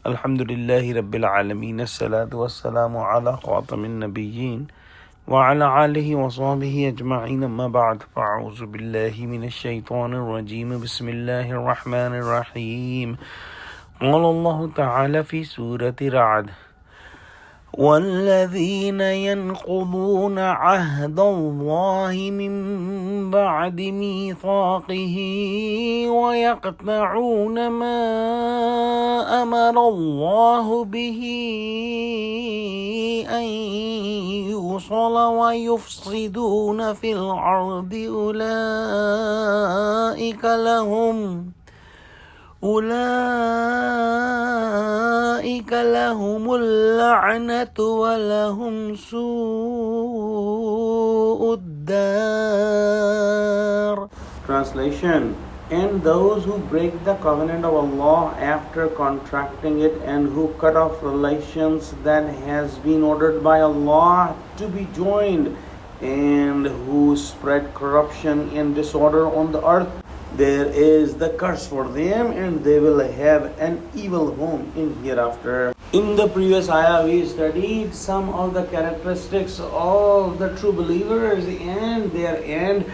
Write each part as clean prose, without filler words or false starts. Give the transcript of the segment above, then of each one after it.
Alhamdulillahi Rabbil Alameen. As-salatu was-salamu ala khatamin nabiyyin wa ala alihi wa sahbihi ajma'in. Amma ba'd. Fa'auzu billahi minash shaitanir rajeem. Bismillahir rahmanir rahim. Qala Allah ta'ala fi Surah Ra'ad. والذين ينقضون عهد الله من بعد ميثاقه ويقطعون ما أمر الله به أن يوصل ويفسدون في الأرض أولئك لهم اللعنة ولهم سوء الدار. Translation: And those who break the covenant of Allah after contracting it and who cut off relations that has been ordered by Allah to be joined and who spread corruption and disorder on the earth, there is the curse for them and they will have an evil home in hereafter. In the previous ayah we studied some of the characteristics of the true believers, and their end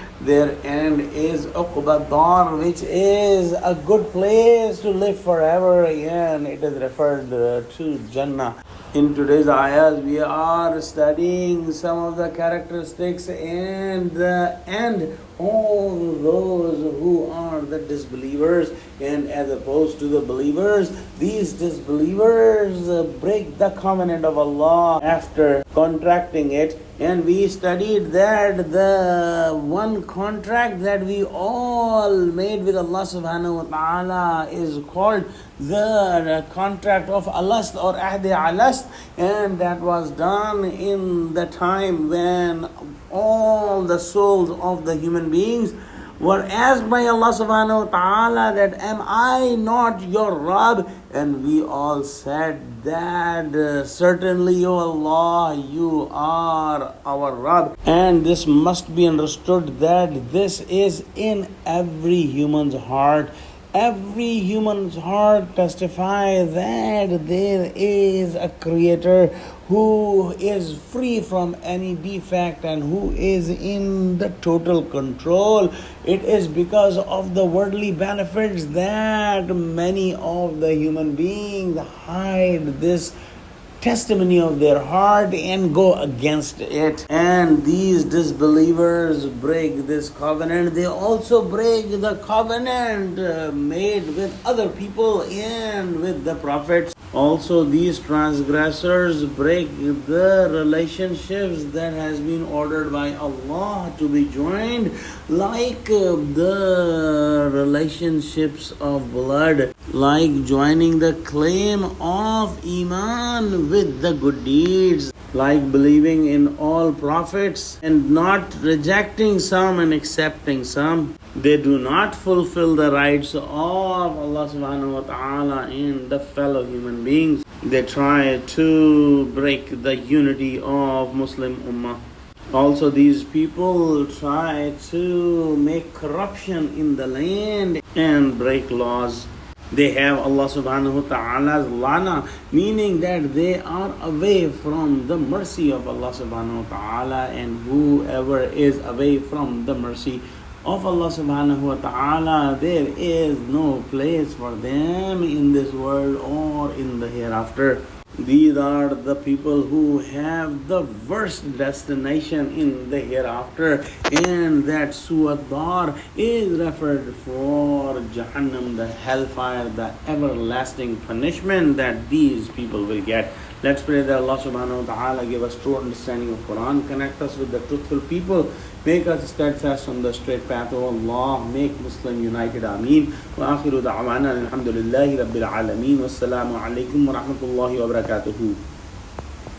is Uqba Dar, which is a good place to live forever, and it is referred to Jannah. In today's ayahs, we are studying some of the characteristics and the end of those who are the disbelievers, and as opposed to the believers, these disbelievers break the covenant of Allah after contracting it. And we studied that the one contract that we all made with Allah subhanahu wa ta'ala is called the contract of alast or ahd alast, and that was done in the time when all the souls of the human beings were asked by Allah subhanahu wa ta'ala that, am I not your Rabb? And we all said that certainly, O Allah, you are our Rabb. And this must be understood that this is in every human's heart. Every human's heart testifies that there is a creator who is free from any defect and who is in the total control. It is because of the worldly benefits that many of the human beings hide this testimony of their heart and go against it. And these disbelievers break this covenant. They also break the covenant made with other people and with the prophets. Also, these transgressors break the relationships that has been ordered by Allah to be joined, like the relationships of blood, like joining the claim of Iman with the good deeds, like believing in all prophets and not rejecting some and accepting some. They do not fulfill the rights of Allah subhanahu wa ta'ala in the fellow human beings. They try to break the unity of Muslim Ummah. Also, these people try to make corruption in the land and break laws. They have Allah subhanahu wa ta'ala's lana, meaning that they are away from the mercy of Allah subhanahu wa ta'ala, and whoever is away from the mercy of Allah subhanahu wa ta'ala, there is no place for them in this world or in the hereafter. These are the people who have the worst destination in the hereafter, and that Su'ad-Dar is referred for Jahannam, the hellfire, the everlasting punishment that these people will get. Let's pray that Allah subhanahu wa ta'ala give us true understanding of Quran, connect us with the truthful people, make us steadfast on the straight path of Allah, make Muslim united, Ameen. Wa akhiru da'wana alhamdulillahi rabbil alameen. Wassalamu alaikum wa rahmatullahi wa barakatuhu.